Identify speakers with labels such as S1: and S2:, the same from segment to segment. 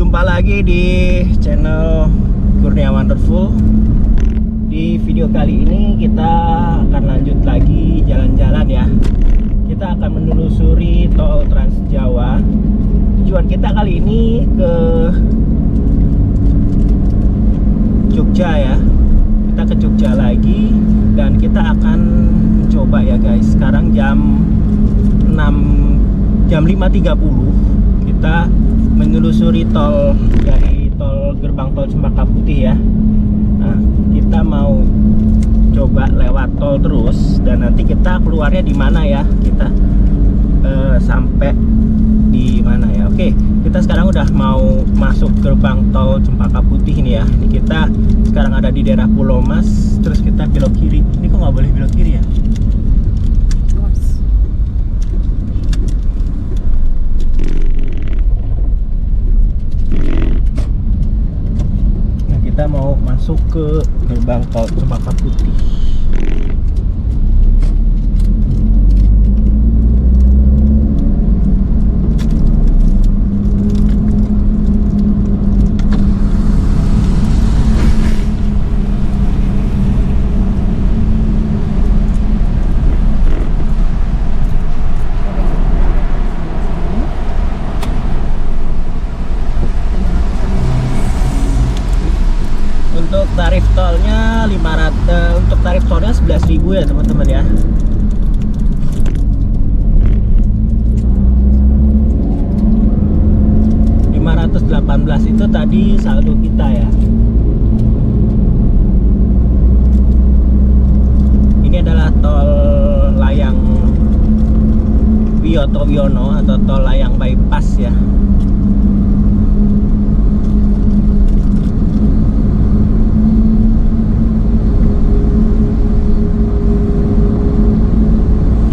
S1: Jumpa lagi di channel Kurnia Wonderful. Di video kali ini kita akan lanjut lagi jalan-jalan ya. Kita akan menelusuri tol Trans Jawa. Tujuan kita kali ini ke Jogja ya. Kita ke Jogja lagi dan kita akan coba ya guys. Sekarang jam 5.30 kita menelusuri tol dari gerbang tol Cempaka Putih ya. Nah, kita mau coba lewat tol terus dan nanti kita keluarnya di mana ya? Kita sampai di mana ya? Oke, kita sekarang udah mau masuk gerbang tol Cempaka Putih ini ya. Ini kita sekarang ada di daerah Pulau Mas, terus kita belok kiri. Ini kok nggak boleh belok kiri ya? Kita mau masuk ke gerbang tol Cempaka Putih. Untuk tarif tolnya 500, untuk tarif tolnya 11.000 ya teman-teman ya. Rp518 itu tadi saldo kita ya. Ini adalah tol layang Wiyoto Wiono atau tol layang bypass ya.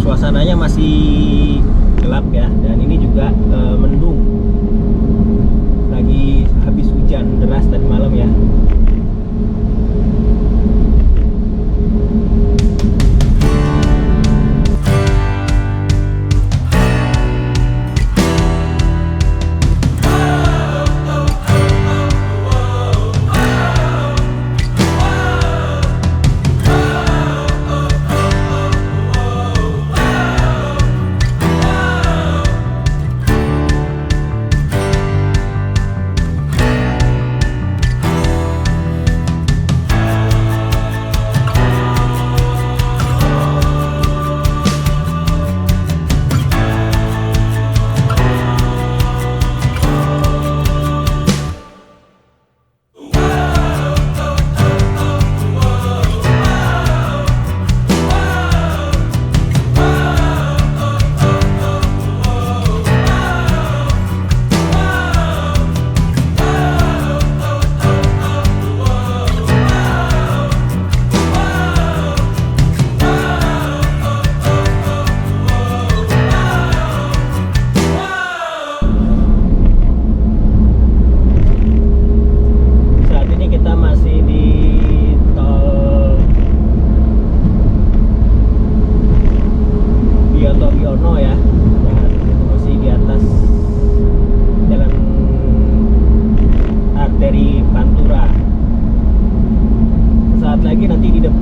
S1: Suasananya masih gelap ya, dan ini juga mendung. Lagi habis hujan deras tadi malam ya.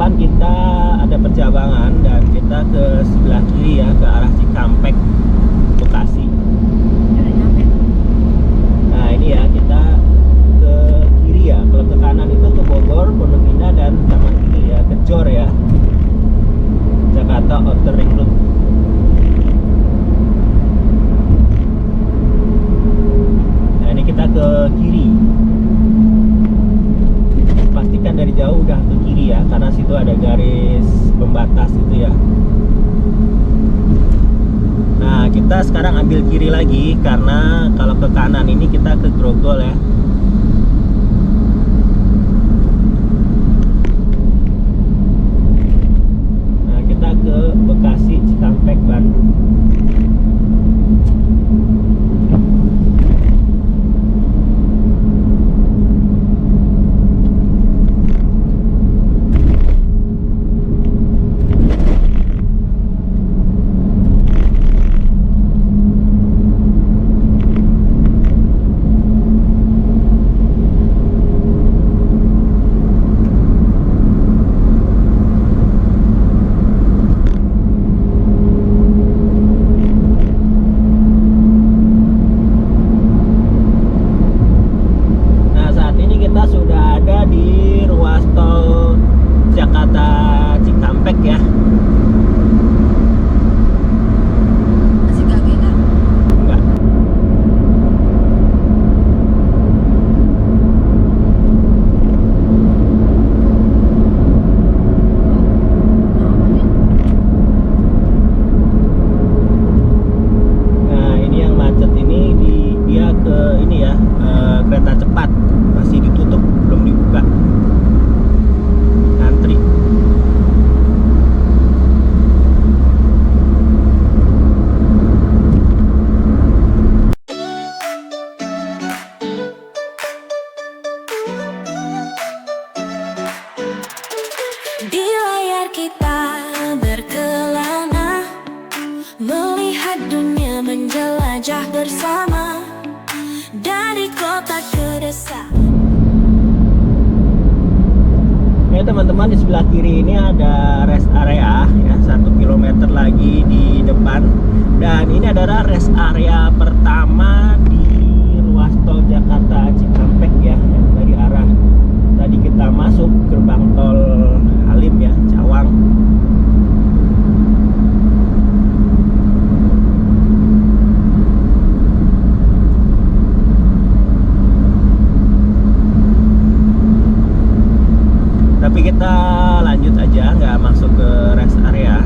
S1: Kita ada percabangan dan kita ke sebelah kiri ya, ke arah Cikampek, Bekasi. Nah ini ya, kita ke kiri ya. Kalau ke kanan itu ke Bogor, Pondok Indah, dan Taman Mini ya, ke Jor ya, Jakarta Outer Ring Road. Nah ini kita ke kiri. Pastikan dari jauh udah ke kiri ya, karena situ ada garis pembatas itu ya. Nah kita sekarang ambil kiri lagi, karena kalau ke kanan ini kita ke Grogol ya. Nah kita ke Bekasi, Cikampek, Bandung.
S2: bersama dari kota ke desa.
S1: Ya teman-teman, di sebelah kiri ini ada rest area ya, 1 kilometer lagi di depan, dan ini adalah rest area pertama di ruas tol Jakarta Cikampek ya, yang dari arah tadi kita masuk gerbang tol Halim ya, Cawang. Tapi kita lanjut aja, nggak masuk ke rest area.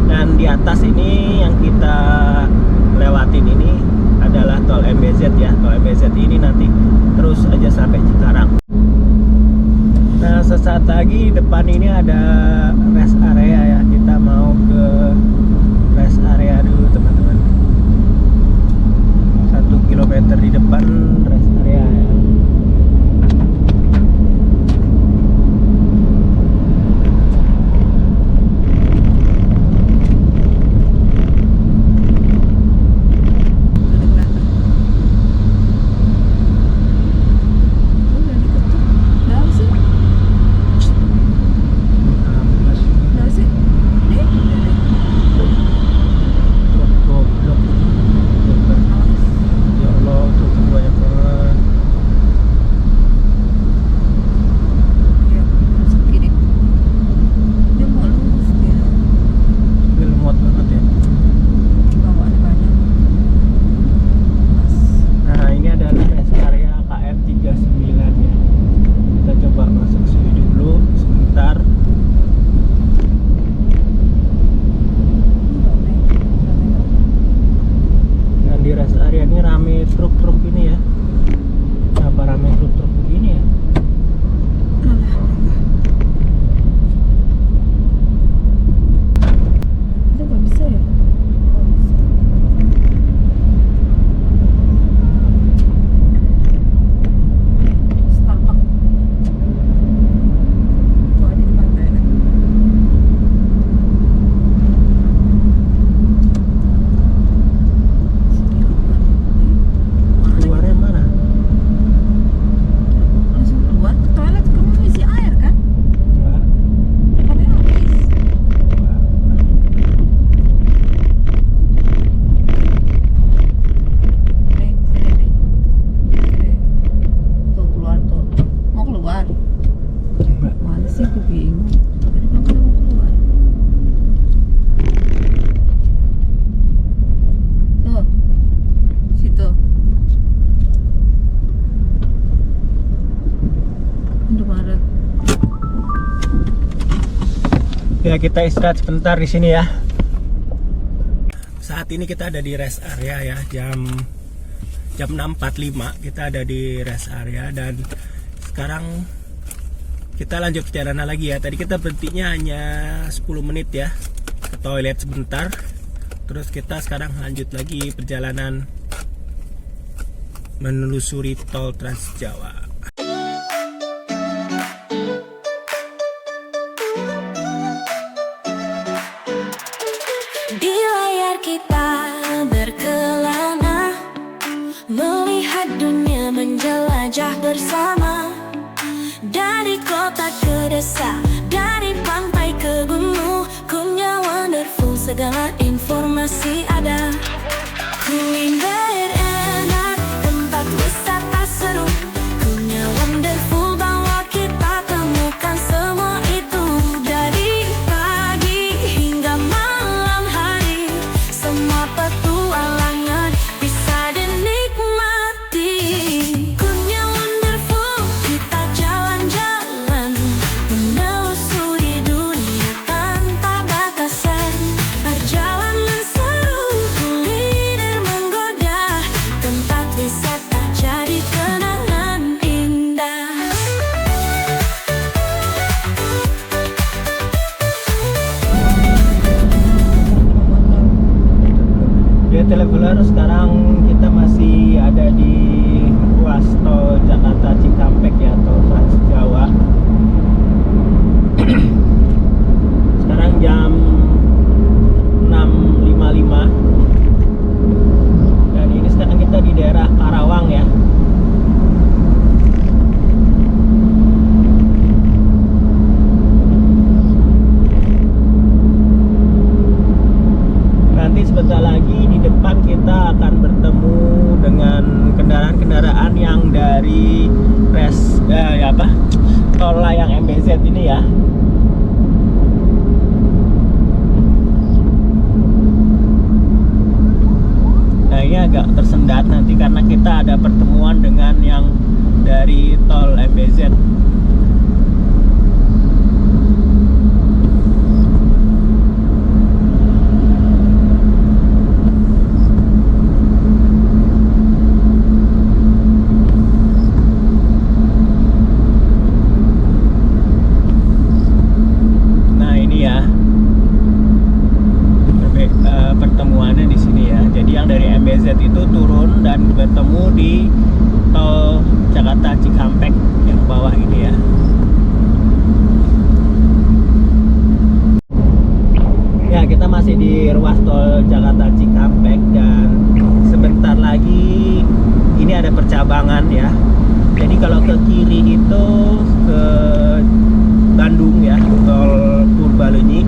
S1: Dan di atas ini yang kita lewatin ini adalah tol MBZ ya. Tol MBZ ini nanti terus aja sampai Cikarang. Nah, sesaat lagi depan ini ada rest area ya. Kita mau ke rest area dulu teman-teman. 1 kilometer di depan rest area ya. Ya, kita istirahat sebentar di sini ya. Saat ini kita ada di rest area ya, jam 6.45 kita ada di rest area, dan sekarang kita lanjut perjalanan lagi ya. Tadi kita berhentinya hanya 10 menit ya, ke toilet sebentar. Terus kita sekarang lanjut lagi perjalanan menelusuri tol Trans Jawa.
S2: Di layar kita berkelana, melihat dunia menjelajah bersama. Dari kota ke desa, dari pantai ke gunung, Kunya Wonderful, segala informasi ada. Kuliner enak, tempat wisata seru, Kunya Wonderful bawa kita temukan semua itu. Dari pagi hingga malam hari, semua petualangan bisa dinikmati. Kunya Wonderful, kita jalan-jalan menelusuri dunia tanpa batasan. Perjalanan seru, kuliner menggoda,
S1: dari tol layang MBZ ini ya. Nah ini agak tersendat nanti karena kita ada pertemuan dengan yang dari tol MBZ. Pertemuannya di sini ya. Jadi yang dari MBZ itu turun dan bertemu di tol Jakarta Cikampek yang bawah ini ya. Ya, kita masih di ruas tol Jakarta Cikampek dan sebentar lagi ini ada percabangan ya. Jadi kalau ke kiri itu ke Bandung ya, tol Purbalenyi.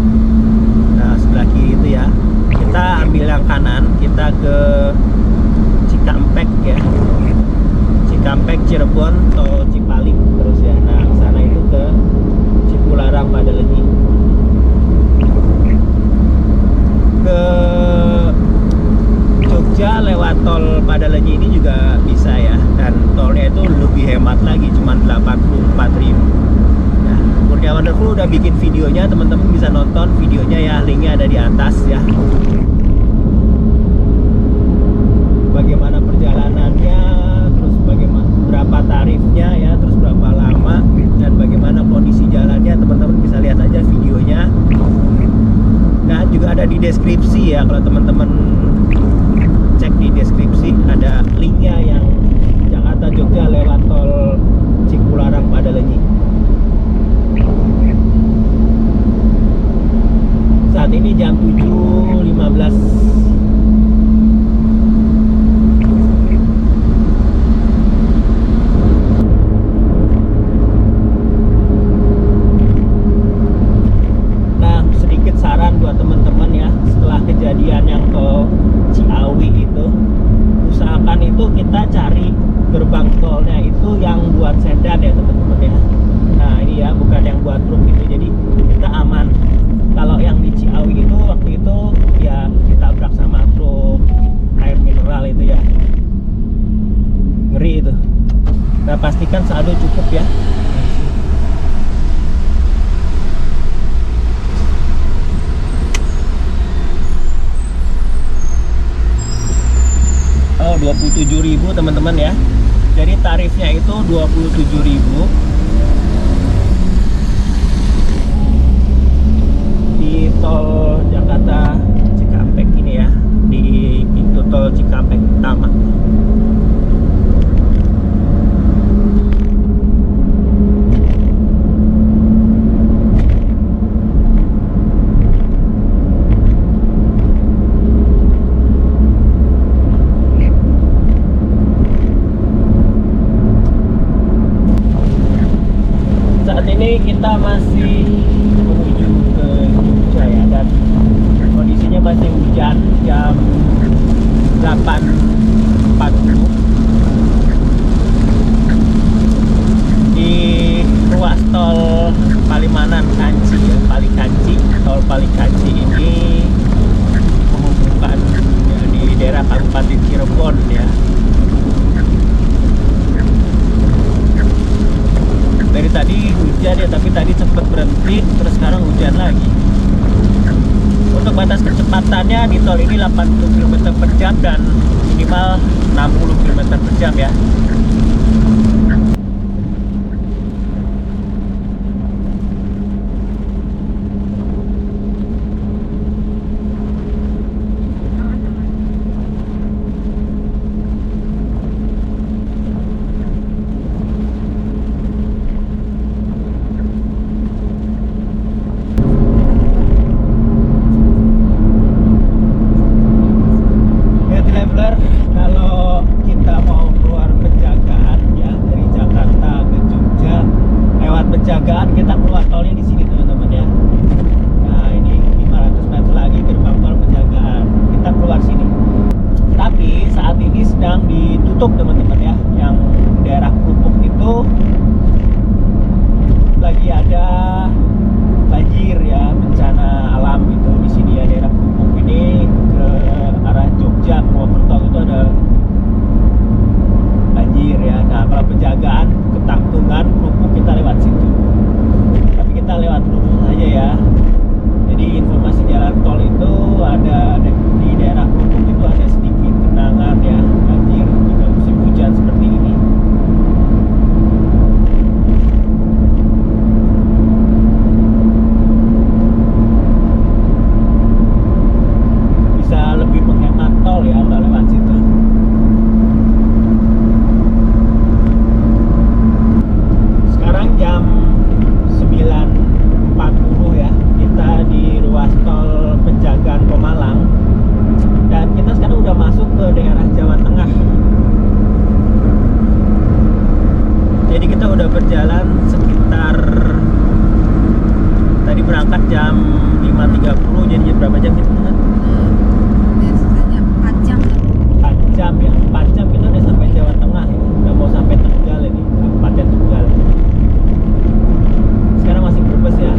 S1: Nah, sebelah kiri itu ya. Kita ambil yang kanan, kita ke Cikampek ya. Cikampek, Cirebon, tol Cipali terus ya. Nah, sana itu ke Cipularang, Padalenyi. Ke Jogja lewat tol Padalenyi ini juga bisa ya. Dan tolnya itu lebih hemat lagi, cuma 84.000. Nah, Kurnia Wonderful udah bikin videonya, teman-teman bisa nonton videonya ya, linknya ada di atas ya. Bagaimana perjalanannya, terus bagaimana berapa tarifnya ya, terus berapa lama dan bagaimana kondisi jalannya, teman-teman bisa lihat aja videonya. Nah, juga ada di deskripsi ya, kalau teman-teman cek di deskripsi ada linknya yang Jakarta Jogja lewat tol Cipularang Padalenyi. Saat ini jam 7.15. Nah, sedikit saran buat teman-teman ya, setelah kejadian yang tol Ciawi itu, usahakan itu kita cari gerbang tolnya itu yang buat sedan ya teman-teman ya. Nah ini ya, bukan yang buat truk gitu, jadi kita aman. Kalau yang di Ciawi itu waktu itu ya ditabrak sama truk air mineral itu ya, ngeri itu. Nah, pastikan saldo cukup ya. Oh, 27.000 teman-teman ya. Jadi tarifnya itu 27.000 di tol Jakarta Cikampek ini ya, di pintu tol Cikampek utama. Saat ini kita masih menuju ke Jogja ya, dan kondisinya masih hujan jam 8.40 di ruas tol Palimanan Kanci ya, Palikanci. Tol Palikanci ini menghubungkan ya, di daerah Kabupaten Cirebon ya. Dari tadi hujan ya, tapi tadi sempat berhenti, terus sekarang hujan lagi. Untuk batas kecepatannya di tol ini 80 km per jam dan minimal 60 km per jam ya. Kalau kita mau keluar Pejagan ada banjir ya, bencana alam gitu di sini ya, daerah Krupuk ini ke arah Jogja, Purwokerto itu ada banjir ya. Nah, kalau penjagaan Ketangkungan Krupuk kita lewat situ, tapi kita lewat lurus aja ya. Jadi informasi jalan tol itu ada di daerah Krupuk itu ada sedikit genangan ya, banjir juga musim hujan seperti ini. Bisa lebih menghemat tol ya kalau lewat situ. Sekarang jam 9.40 ya, kita di ruas tol Pejagaan Pemalang, dan kita sekarang udah masuk ke daerah Jawa Tengah. Jadi kita udah berjalan sekitar, tadi berangkat jam 5.30, jadi berapa jam kita?
S3: Biasanya 4 jam.
S1: 4 jam ya, 4 jam kita udah sampai Jawa Tengah ya. Udah mau sampai Tegal ini, Kabupaten Tegal. Sekarang masih Brebes ya,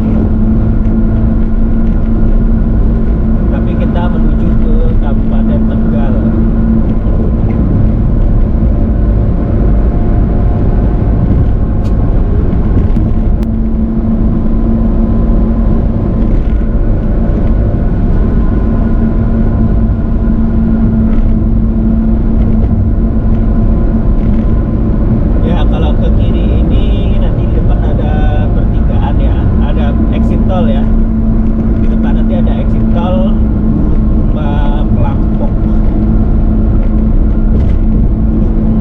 S1: tapi kita menuju ke Kabupaten Tegal. Ya, kalau ke kiri ini nanti di depan ada pertigaan ya, ada exit tol ya. Di depan nanti ada exit tol Pelampok.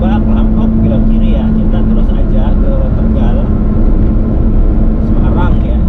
S1: Pelampok belok kiri ya. Kita terus aja ke Tegal, Semarang ya.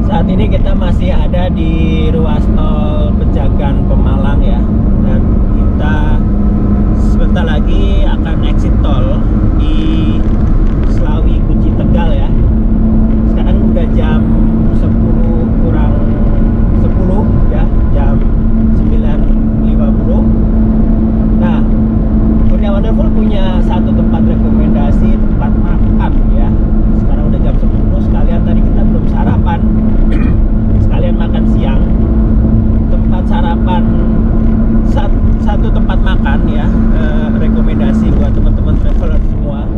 S1: Saat ini kita masih ada di ruas tol Pejagaan Pemalang ya, dan kita sebentar lagi akan exit tol di Slawi Guci Tegal ya. Sekarang udah jam 10 kurang 10 ya, jam 9.50. Nah, Kurnia Wonderful punya satu tempat rekomendasi, tempat makan ya. Sekarang udah jam 10, sekalian tadi kita belum sarapan. Sekalian makan siang. Tempat sarapan, satu tempat makan ya, rekomendasi buat teman-teman traveler semua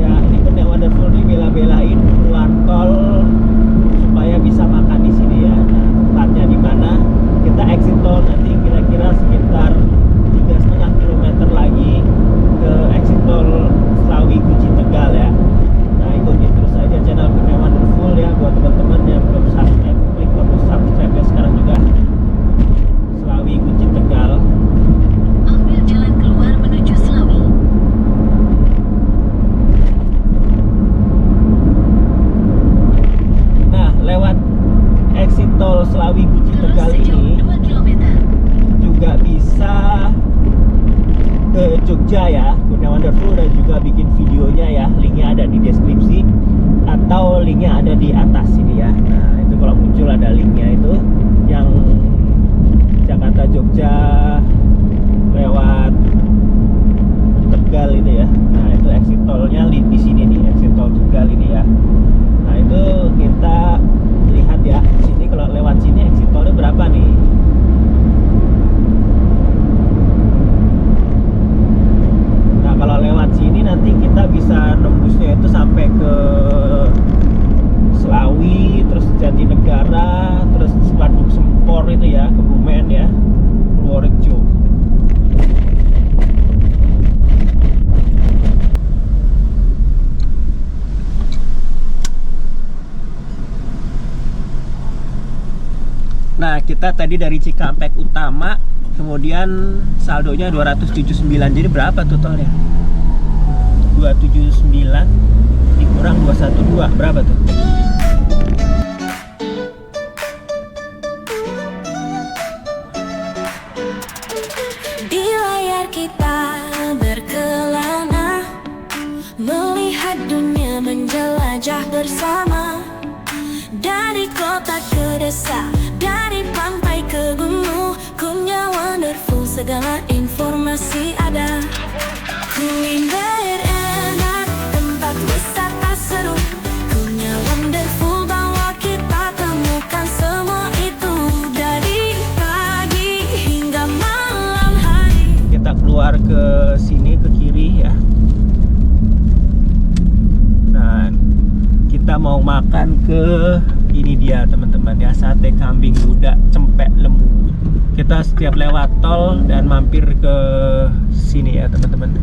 S1: ya. Ini Kurnia Wonderful nih bela-belain keluar tol supaya bisa makan di sini ya. Nah, tempatnya di mana? Kita exit tol nanti kira-kira sekitar 3,5 km lagi ke exit tol Slawi Guci Tegal ya. Nah, ikuti terus aja channel Kurnia Wonderful ya. Buat teman-teman yang belum subscribe, klik tombol subscribe ya sekarang juga. Slawi Guci Tegal.
S3: Ambil jalan keluar menuju Slawi.
S1: Nah, lewat exit tol Slawi Guci
S3: Terus
S1: Tegal
S3: sejauh
S1: ini
S3: 2 km.
S1: juga bisa ke Jogja ya. Kurnia Wonderful udah juga bikin videonya ya, linknya ada di deskripsi atau linknya ada di atas ini ya. Nah, itu kalau muncul ada linknya itu yang Jakarta Jogja lewat Tegal itu ya. Nah, itu exit tolnya di sini nih, exit tol Tegal ini ya. Nah, itu kita lihat ya di sini, kalau lewat sini exit tolnya berapa nih. Nah, kalau lewat sini nanti kita bisa nembusnya itu sampai ke Slawi, terus Jatinegara, terus Waduk Sempor itu ya, Kebumen ya, Purworejo. Nah, kita tadi dari Cikampek Utama, kemudian saldonya 279. Jadi berapa totalnya? 279 dikurang 212, berapa tuh?
S2: melihat dunia menjelajah bersama. Dari kota ke desa, dari pantai ke gunung, Kunya Wonderful segala informasi ada. Kuliner enak, tempat wisata seru, Kunya Wonderful bawa kita temukan semua itu. Dari pagi hingga malam hari.
S1: Kita keluar ke sini, ke kiri ya. Dan kita mau makan ke ini dia teman-teman ya, sate kambing muda cempek lembu. Kita setiap lewat tol dan mampir ke sini ya teman-teman.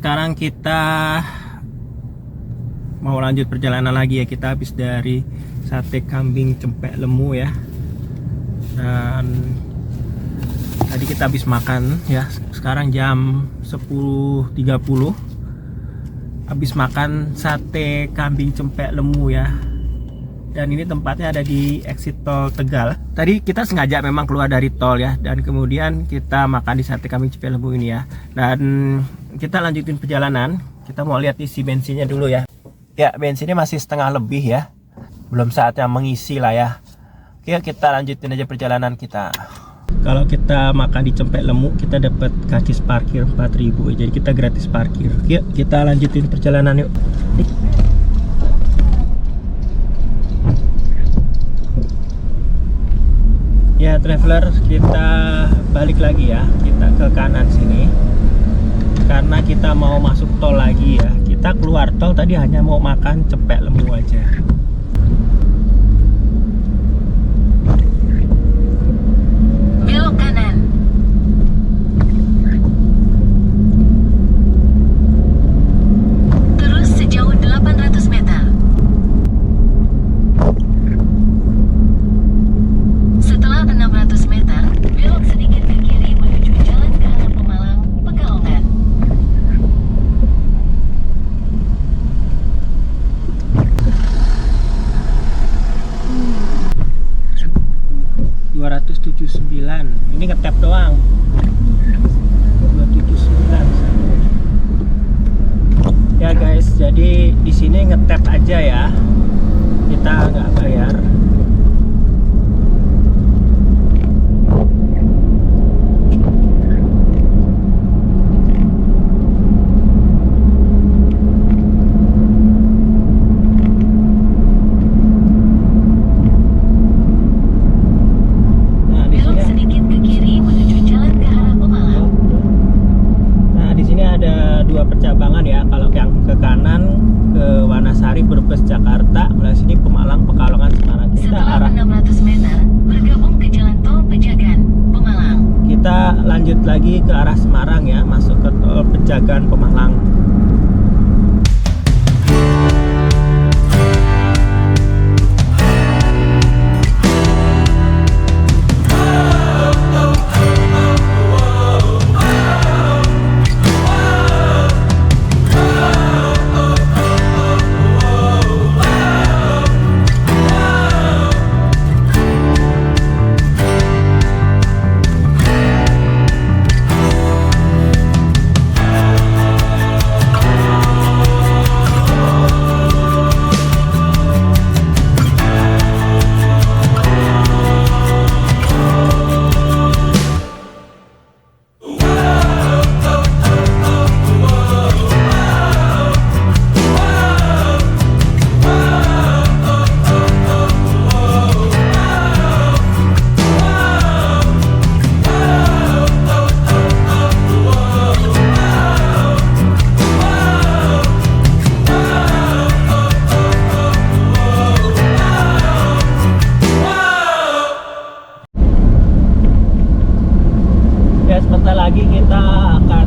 S1: Sekarang kita mau lanjut perjalanan lagi ya. Kita habis dari sate kambing cempek lemu ya. Dan tadi kita habis makan ya. Sekarang jam 10.30. Habis makan sate kambing cempek lemu ya. Dan ini tempatnya ada di exit tol Tegal. Tadi kita sengaja memang keluar dari tol ya, dan kemudian kita makan di sate kambing cempek lemu ini ya. Dan kita lanjutin perjalanan. Kita mau lihat isi bensinnya dulu ya. Ya, bensinnya masih setengah lebih ya. Belum saatnya mengisi lah ya. Oke, kita lanjutin aja perjalanan kita. Kalau kita makan di cempek lemu, kita dapat karcis parkir 4.000. Jadi kita gratis parkir. Yuk, kita lanjutin perjalanan yuk. Ya traveler, kita balik lagi ya. Kita ke kanan sini karena kita mau masuk tol lagi ya. Kita keluar tol tadi hanya mau makan cempek lembu aja.
S3: Belok kanan. Terus sejauh 800 meter. Setelah 600 meter, belok sedikit ke kiri menuju jalan ke arah Pemalang, Pekalongan.
S1: Ini ngetap doang. 279. Ya guys, jadi di sini ngetap aja ya. Kita nggak bayar. Percabangan ya, kalau yang ke kanan ke Wanasari, Brebes, Jakarta, kalau sini Pemalang, Pekalongan, Semarang. Kita
S3: Setelah
S1: arah
S3: 600 meter, bergabung ke jalan tol Pejagan, Pemalang.
S1: kita lanjut lagi ke arah Semarang ya, masuk ke tol Pejagan Pemalang. Lagi kita akan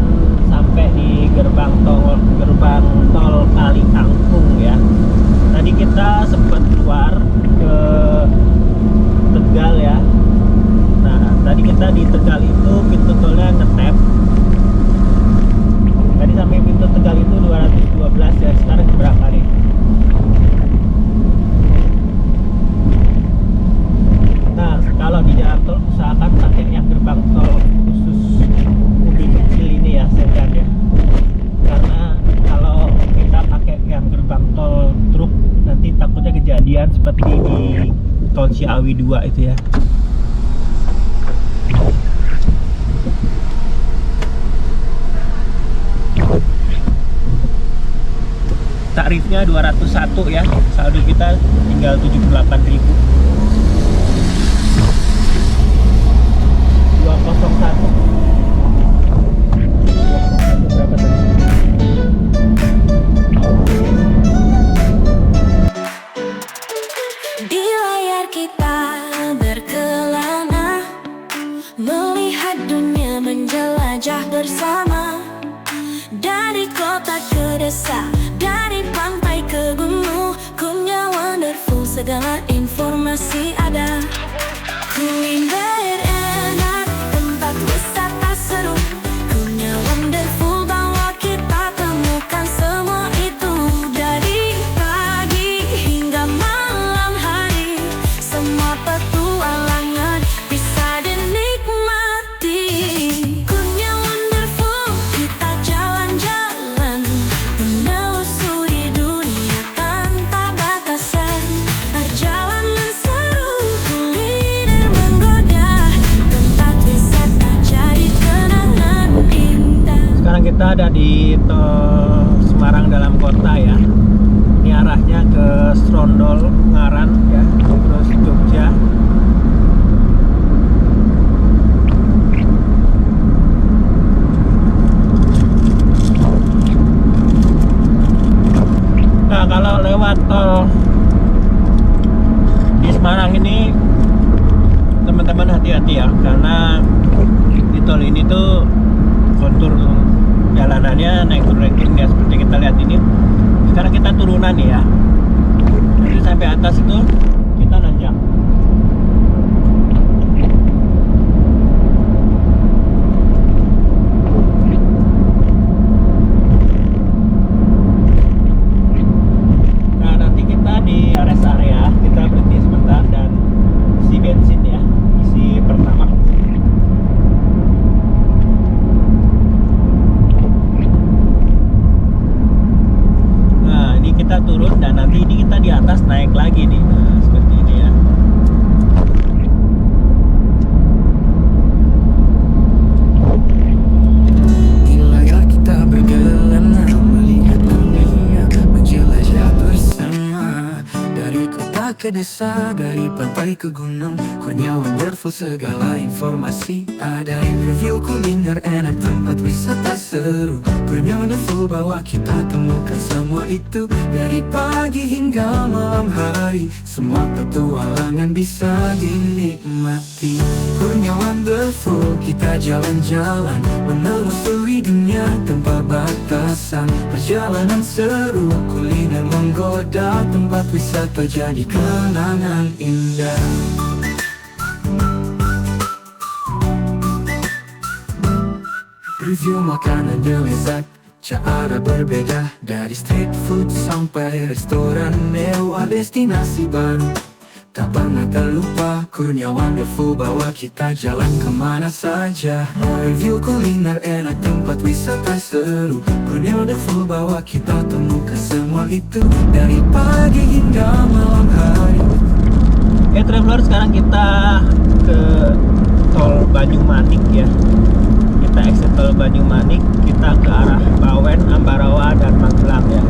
S1: sampai di gerbang tol Kali Kangkung ya. Tadi kita sempat keluar ke Tegal ya. Nah, tadi kita di Tegal itu pintu tolnya ngetap. Tadi sampai pintu Tegal itu 212 ya. Sekarang berapa nih? Tarifnya 201 ya, saldo kita tinggal 78.000. 201 berapa tadi?
S2: Di layar kita berkelana, melihat dunia menjelajah bersama. Dari kota ke desa, dari pantai ke gunung, Kumnya Wonderful, segala informasi ada. Kuliner enak, tempat wisata seru, Kumnya Wonderful bawa kita temukan semua itu. Dari pagi hingga malam hari, semua petualangan bisa dinikmati. Kumnya Wonderful, kita jalan-jalan, menelusuri dunia tanpa batasan. Perjalanan seru, kuliner menggoda, tempat wisata jadi kenangan indah.
S1: Sekarang kita ada di tol Semarang dalam kota ya. Ini arahnya ke Serondol, Ungaran ya, terus Jogja. Nah, kalau lewat tol di Semarang ini teman-teman hati-hati ya, karena di tol ini tuh kontur jalanannya naik turun ranking ya, seperti kita lihat ini. Sekarang kita turunan nih ya, nanti sampai atas itu kita nanjak. Nah, nanti kita di rest area kita berhenti sebentar dan isi bensin ya, isi pertama. Nah, ini kita turun dan nanti ini kita di atas naik lagi nih. Nah, seperti ini ya.
S4: Di layar kita berkelana, melihat dunia menjelajah bersama. Dari kota ke desa, dari pantai ke gunung, Kumnya Wonderful, segala informasi ada. Review kuliner enak, tempat wisata seru, Kumnya Wonderful bawa kita temukan semua itu. Dari pagi hingga malam hari, semua petualangan bisa dinikmati. Kumnya Wonderful, kita jalan-jalan, menelusuri dunia tanpa batasan. Perjalanan seru, kuliner menggoda, tempat wisata jadi kenangan indah. Review makanan dan lezat, cara berbeda. Dari street food sampai restoran mewah, destinasi baru tak pernah terlupa. Kumnya Wonderful bawa kita jalan kemana saja. Review kuliner enak, tempat wisata seru, Kumnya Wonderful bawa kita temukan semua itu. Dari pagi hingga malam hari.
S1: Traveler, sekarang kita ke tol Banyumanik ya. Kita exit tol Banyumanik, kita ke arah Bawen, Ambarawa, dan Magelang ya.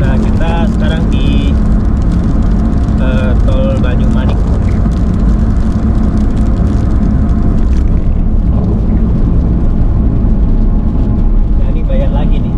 S1: Nah, kita sekarang di tol Banyumanik. Nah, ini bayar lagi nih.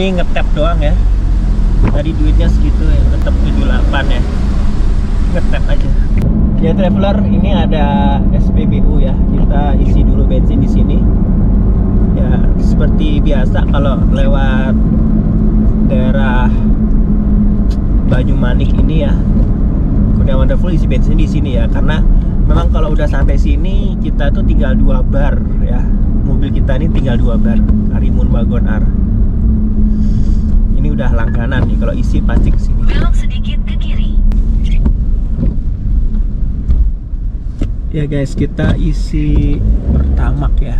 S1: Ini ngetap doang ya. Tadi duitnya segitu ya, tetap 78 ya. Ngetap aja. Ya traveler, ini ada SPBU ya. Kita isi dulu bensin di sini. Ya seperti biasa kalau lewat daerah Banyumanik ini ya, Kurnia Wonderful isi bensin di sini ya, karena memang kalau udah sampai sini kita tuh tinggal 2 bar ya. Mobil kita ini tinggal 2 bar, Karimun Wagon R. Ini udah langganan nih, kalau isi pasti kesini.
S3: Belok sedikit ke kiri.
S1: Ya guys, kita isi Pertamax ya.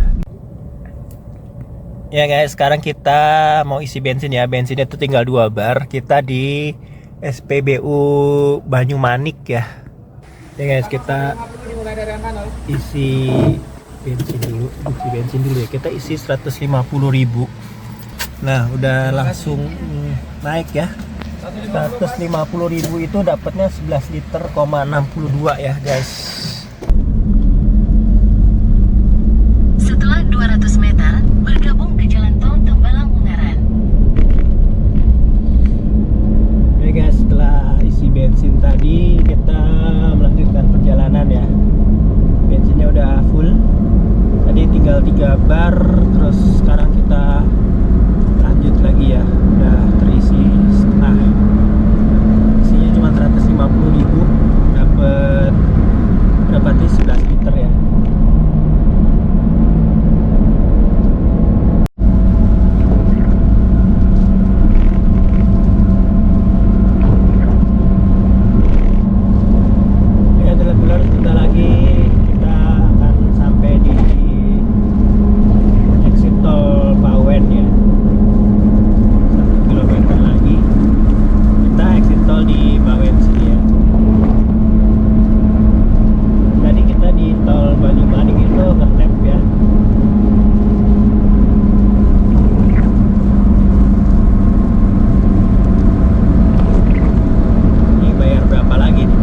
S1: Ya guys, sekarang kita mau isi bensin ya. Bensinnya tuh tinggal 2 bar. Kita di SPBU Banyumanik ya. Ya guys, kita isi bensin dulu ya. Kita isi 150.000. Nah, udah langsung naik ya. 150.000 itu dapatnya 11 liter, 62 ya guys.
S3: Setelah 200 meter, bergabung ke jalan tol Tembalang Ungaran.
S1: Oke guys, setelah isi bensin tadi kita melanjutkan perjalanan ya. Bensinnya udah full. Tadi tinggal 3 bar, terus sekarang kita lanjut lagi ya. Udah terisi setengah. Isinya cuma 150.000, dapat berapa sih? 11 liter ya. Sebentar lagi kita akan sampai di exit tol Bawen ya. 1 kilometer lagi kita exit tol di Bawen sini ya. Tadi kita di tol Banyumanik itu ngetap ya. Ini bayar berapa lagi nih?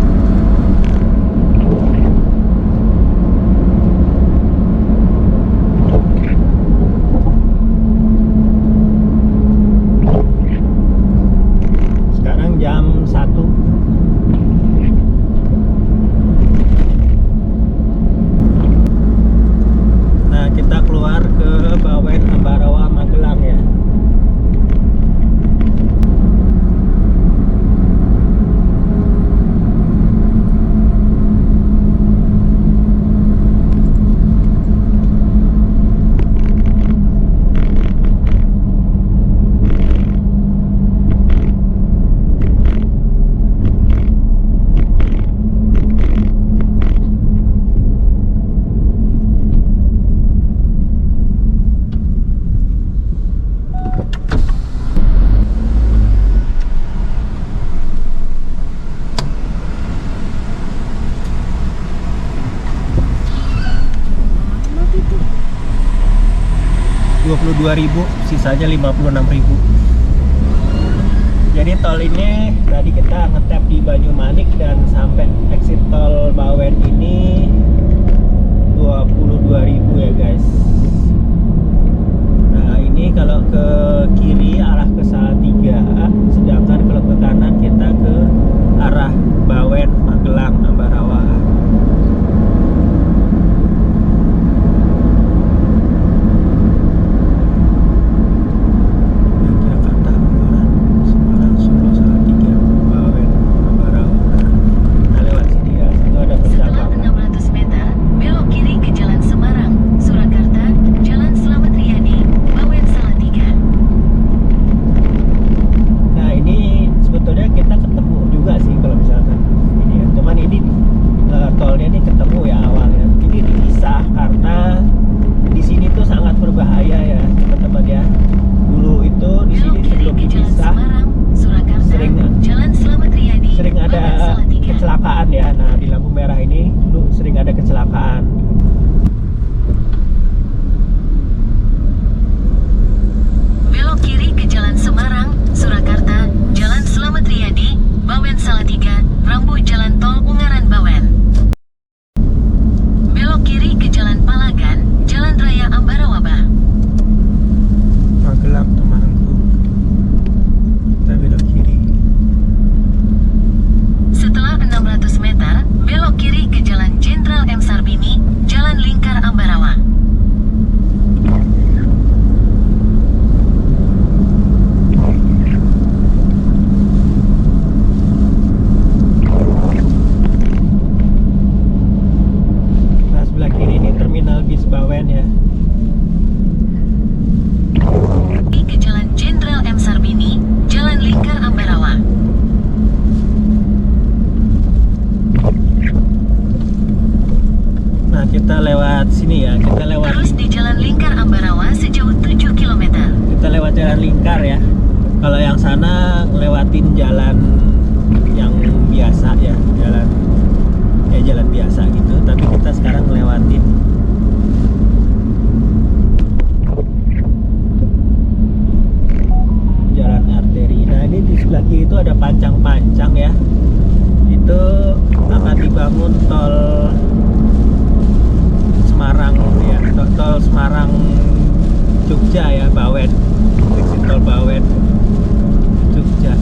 S1: Jam 1. Nah, kita keluar ke Bawen Ambarawa Magelang ya. Rp22.000, sisanya Rp56.000. Jadi tol ini tadi kita ngetap di Banyumanik dan sampai exit tol Bawen ini 22.000 ya guys. Nah, ini kalau ke kiri arah ke Salatiga, sedangkan kalau ke kanan kita ke arah Bawen Magelang Ambarawa.
S3: Setelah 600 meter, belok kiri ke Jalan Semarang, Surakarta, Jalan Slamet Riyadi, Bawen Salatiga.
S1: Nah, jalan lingkar ya. Kalau yang sana ngelewatin jalan yang biasa ya, jalan biasa gitu. Tapi kita sekarang ngelewatin jalan arteri. Nah ini di sebelah kiri itu ada pancang-pancang ya. Itu akan dibangun tol Semarang ya, tol Semarang Jogja ya, Bawen, exit tol Bawen Jogja.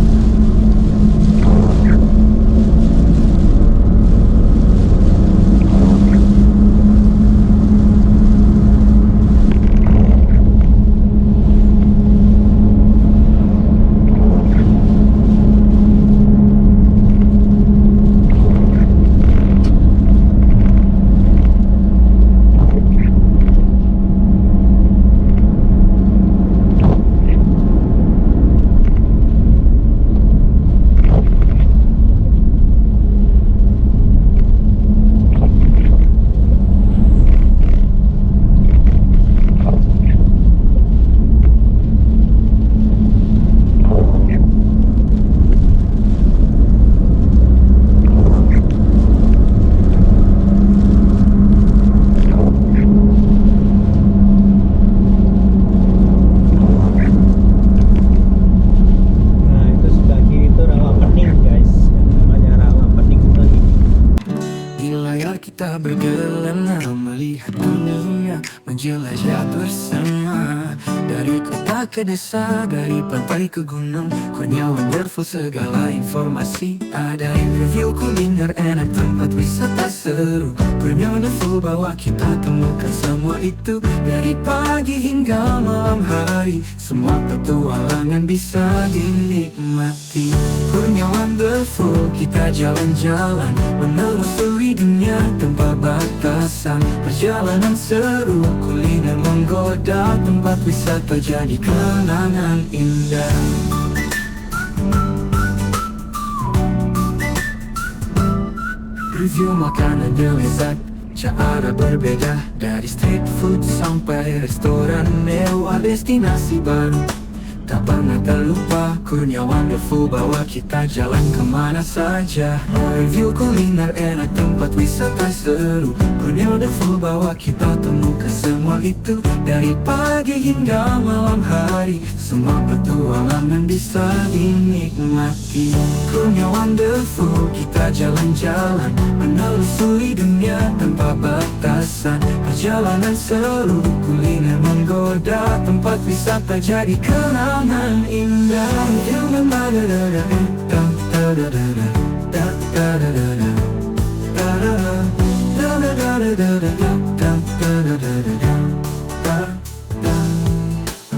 S4: Kita bergelana melihat dunia, menjelajah bersama. Dari kota ke desa, dari pantai ke gunung, kurnia wonderful segala informasi ada. Review kuliner enak, tempat wisata seru, kurnia wonderful bawa kita temukan semua itu. Dari pagi hingga malam hari, semua petualangan bisa dinikmati. Kurnia wonderful, kita jalan-jalan menelusuri dunia tanpa batasan. Perjalanan seru, kuliner menggoda, tempat wisata jadi kenangan indah. Review makanan dan lezat, cara berbeda. Dari street food sampai restoran mewah, destinasi baru tak pernah terlupa. Kurnia wonderful bawa kita jalan kemana saja. Review kuliner enak, tempat wisata seru, Kurnia wonderful bawa kita temukan semua itu. Dari pagi hingga malam hari, semua petualangan bisa dinikmati. Kurnia wonderful, kita jalan-jalan menelusuri dunia tanpa batasan. Perjalanan seru, kuliner menggoda, tempat wisata jadi kenangan indah.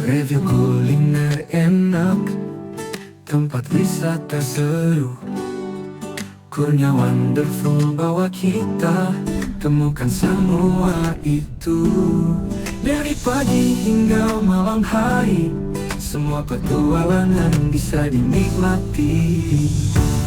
S4: Review kuliner enak, tempat wisata seru, Kurnia wonderful bawa kita temukan semua itu. Dari pagi hingga malam hari, semua petualangan bisa dinikmati.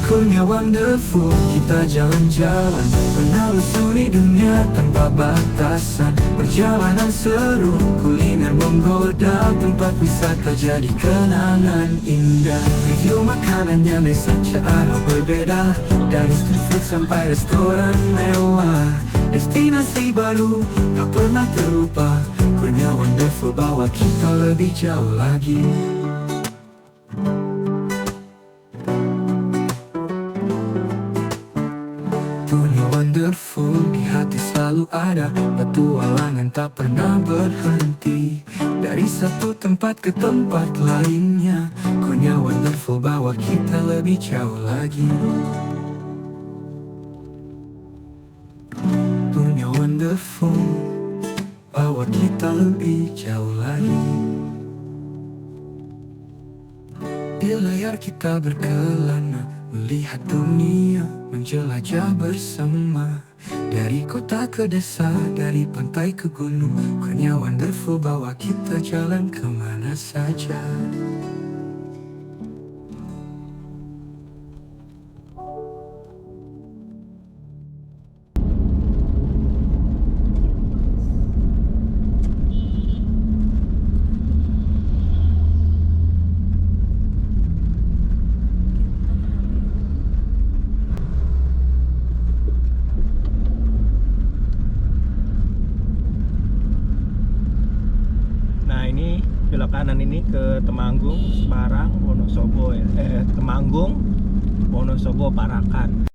S4: Kurnia wonderful, kita jalan-jalan menelusuri dunia tanpa batasan. Perjalanan seru, kuliner menggoda, tempat wisata jadi kenangan indah. Review makanannya bisa cara berbeda, dari street food sampai restoran mewah. Destinasi baru tak pernah terlupa. Kurnia wonderful bawa kita lebih jauh lagi. Kurnia wonderful, di hati selalu ada petualangan tak pernah berhenti. Dari satu tempat ke tempat lainnya, Kurnia wonderful bawa kita lebih jauh lagi. Kurnia wonderful bawa kita lebih jauh lagi. Di layar kita berkelana melihat dunia, menjelajah bersama. Dari kota ke desa, dari pantai ke gunung, Kurnia wonderful bawa kita jalan kemana saja.
S1: perjalanan ini ke Temanggung, Semarang, Wonosobo ya. Temanggung, Wonosobo, Parakan.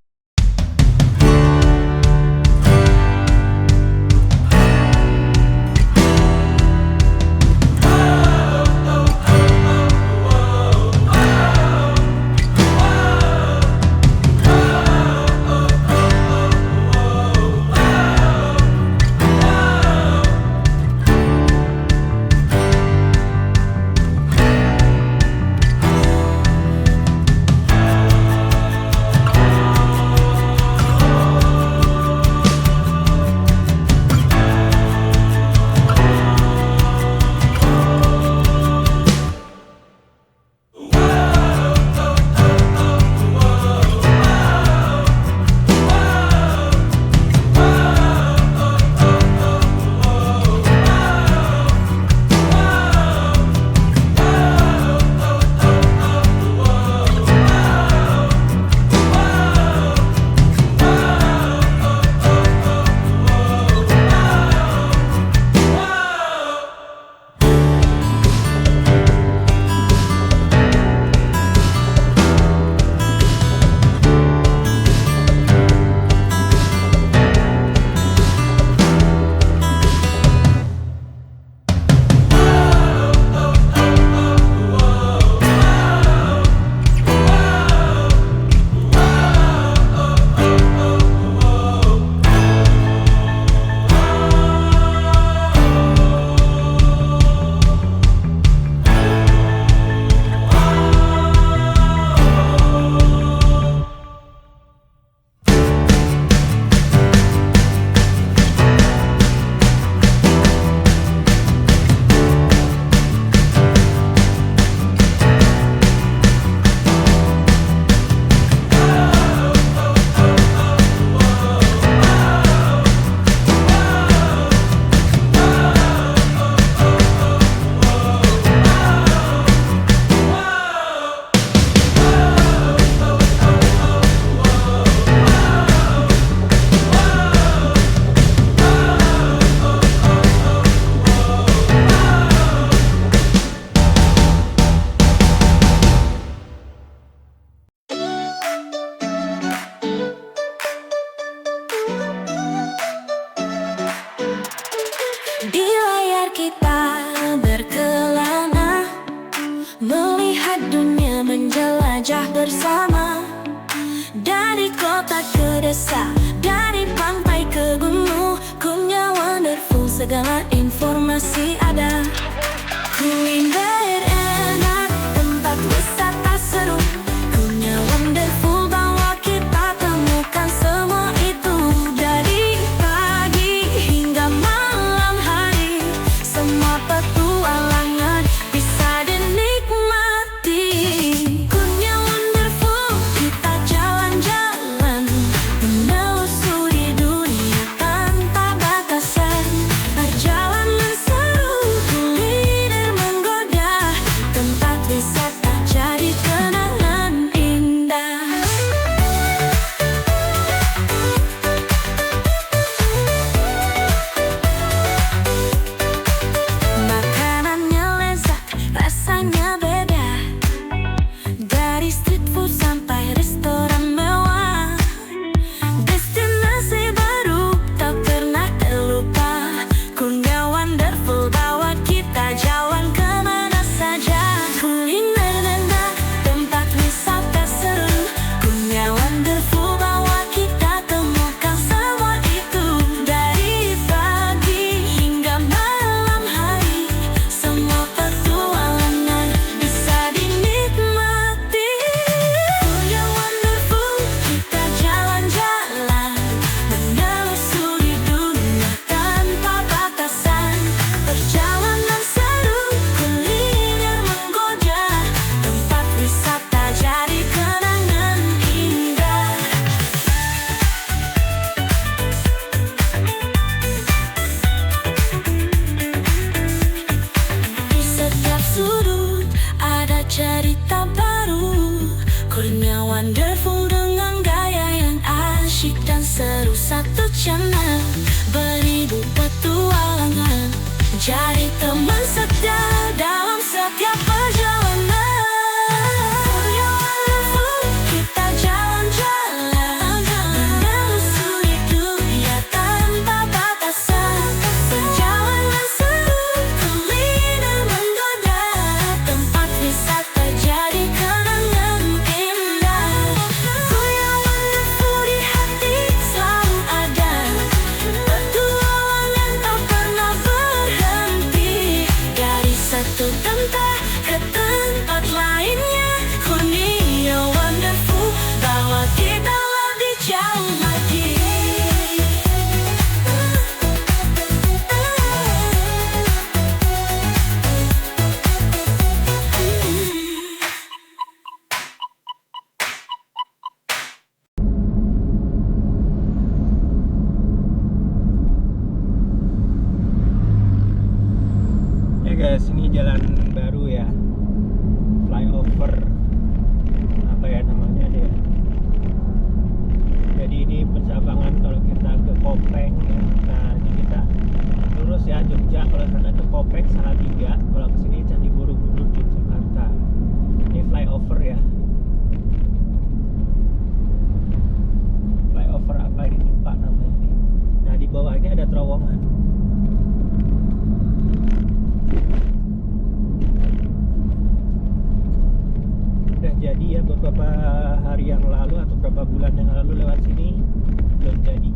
S2: Di layar kita berkelana, melihat dunia menjelajah bersama. Dari kota ke desa, dari pantai ke gunung, Kurnia Wonderful, segala informasi ada. Kuliner enak, tempat wisata seru, Kurnia Wonderful bawa kita temukan semua itu. Dari pagi hingga malam hari, semua petualangan bisa dinikmati. Kurnia Wonderful, kita jalan-jalan, menelusuri dunia tanpa batasan. Perjalanan seru, kuliner menggoda, tempat wisata jadi kenangan indah. Makanannya lezat, rasanya beda, dari street food sampai restoran mewah. Destinasi baru tak pernah terlupa, Kurnia Wonderful bawa kita jalan kemana saja. Kuliner enak, tempat wisata seru, Kurnia Wonderful bawa kita temukan semua itu. Dari pagi hingga malam hari, semua petualangan bisa dinikmati. Kurnia Wonderful, kita jalan-jalan, menelusuri dunia tanpa batasan. Perjalanan seru, kuliner menggoda, tempat wisata jadi kenangan indah. Di setiap sudut ada cerita baru, Kurnia Wonderful dengan gaya yang asyik dan seru. Satu channel, beribu petualangan, jadi teman setia dalam setiap perjalanan. Kurnia Wonderful, kita jalan-jalan menelusuri dunia tanpa batasan. Perjalanan seru, kuliner menggoda, tempat wisata jadi kenangan indah. Kurnia Wonderful di hati selalu ada, petualangan tak pernah berhenti. Dari satu tempat ke tempat lainnya, Kurnia Wonderful bawa kita lebih jauh lagi.
S1: Ya guys, ini jalan baru ya, flyover apa ya namanya dia. Jadi ini percabangan kalau kita ke Kopeng ya. Nah ini kita lurus ya, Jogja. Kalau sana ke Kopeng Salatiga, kalau ke sini Candi Borobudur di Jakarta. Ini flyover ya. Flyover apa ini lupa namanya. Nah di bawah ini ada terowongan. Udah jadi ya, beberapa hari yang lalu atau beberapa bulan yang lalu lewat sini belum jadi.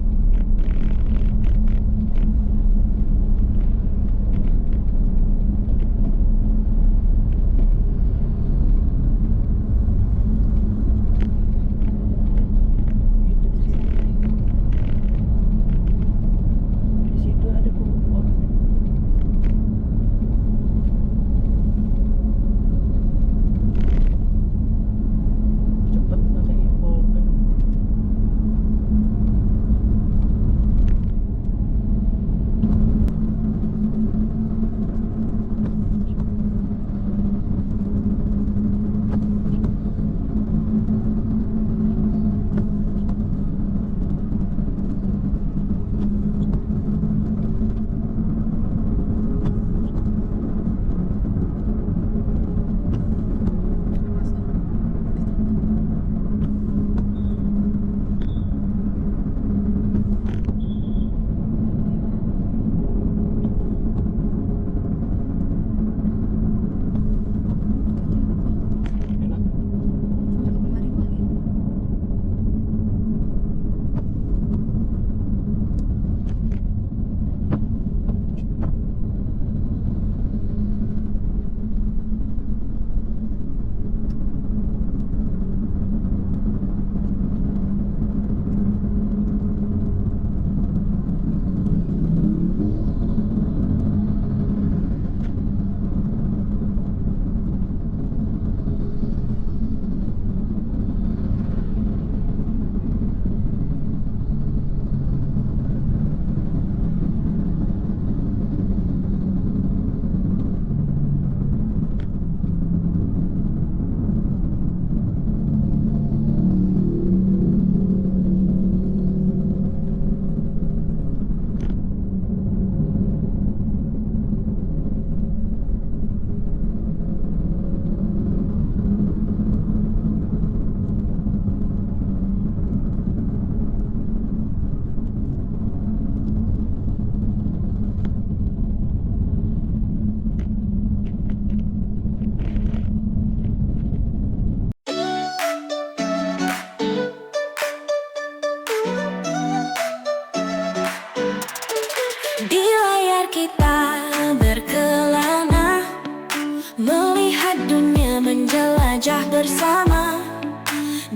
S1: Di situ ada pohon. Cepet makanya pohon. Enak.
S2: Di layar kita berkelana, melihat dunia menjelajah bersama.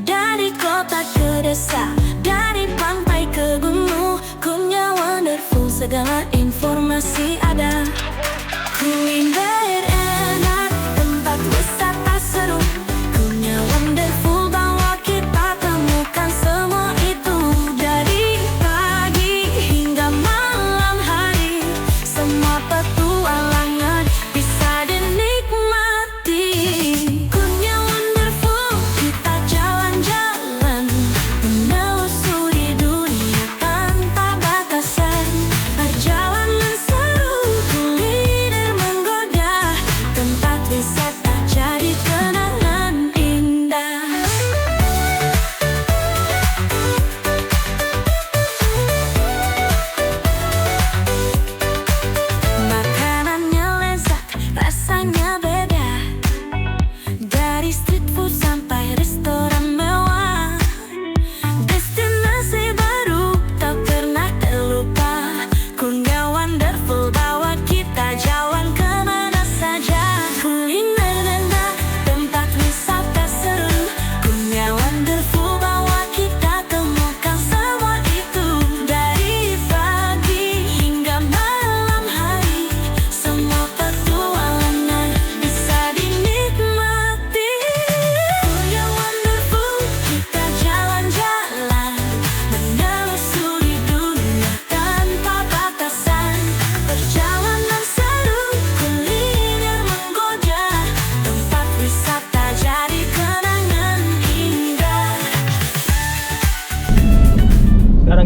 S2: Dari kota ke desa, dari pantai ke gunung, Kurnia Wonderful segala informasi ada. Kuliner enak, tempat wisata seru, Kurnia Wonderful bawa kita temukan semua itu. Dari pagi hingga malam hari, semua petualangan bisa dinikmati. Kurnia Wonderful, kita jalan-jalan menelusuri dunia tanpa batasan. Perjalanan seru,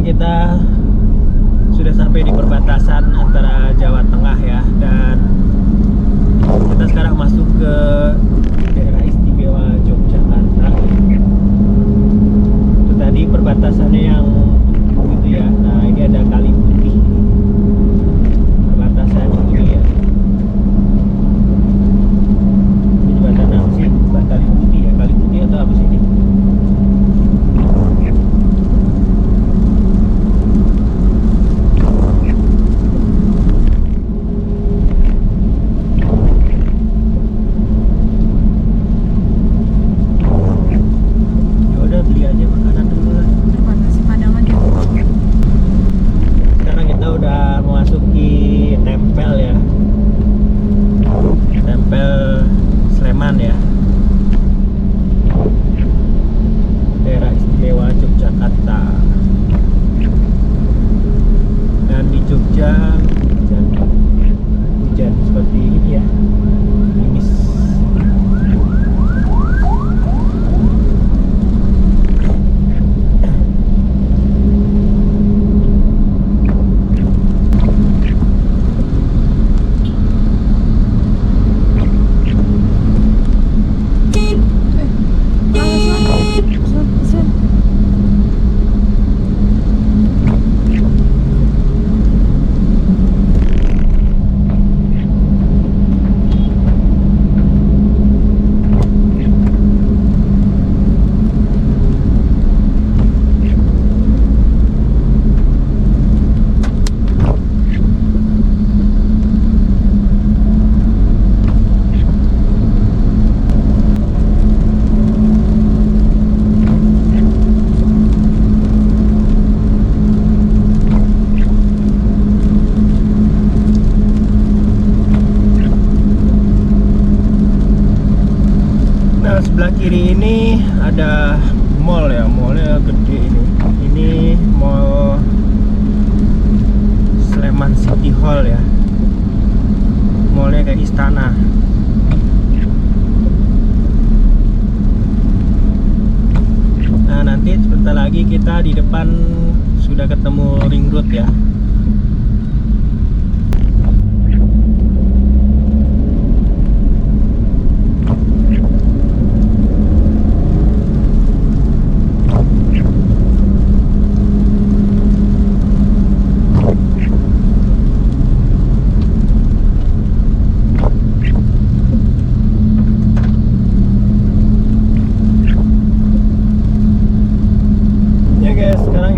S1: kita sudah sampai di perbatasan antara Jawa Tengah ya, dan kita sekarang masuk ke daerah istimewa Yogyakarta. Itu tadi perbatasannya yang itu ya. Nah ini ada Kali Putih, perbatasan ini ya. Ini jembatan apa sih? Kali Putih ya, Kali Putih atau apa sih ini? Hujan seperti ini ya, gerimis. Sebelah kiri ini ada mall ya, mallnya gede ini. Ini mall Sleman City Hall ya, mallnya kayak istana. Nah nanti sebentar lagi kita di depan sudah ketemu ring road ya.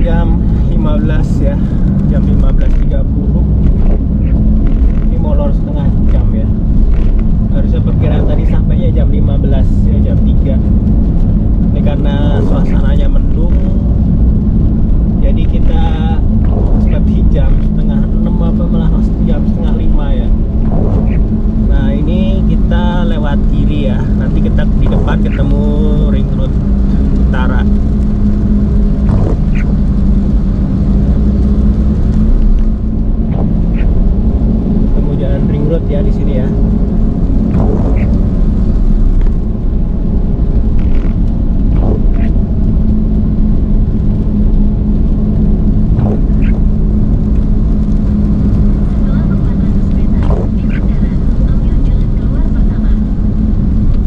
S1: Jam 15 ya, jam 15.30. Ini molor setengah jam ya. Harusnya perkiraan tadi sampainya jam 15 ya, jam 3. Ini karena suasananya mendung, jadi kita seperti jam setengah 6 apa malah jam setengah 5 ya. Nah ini kita lewat kiri ya, nanti kita di depan ketemu ring road utara. Ring road ya di sini ya.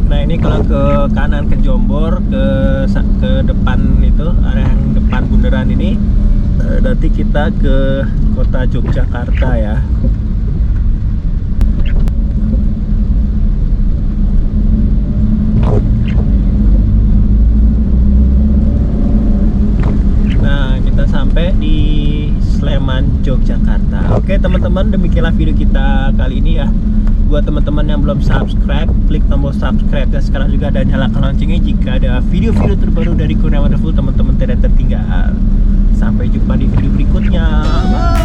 S1: Nah ini kalau ke kanan ke Jombor, ke depan itu area yang depan bundaran ini, nanti kita ke kota Yogyakarta ya. Sampai di Sleman, Yogyakarta. Oke teman-teman, demikianlah video kita kali ini ya. Buat teman-teman yang belum subscribe, klik tombol subscribe dan sekarang juga ada nyalakan loncengnya jika ada video-video terbaru dari Kurnia Wonderful, teman-teman tidak tertinggal. Sampai jumpa di video berikutnya. Bye.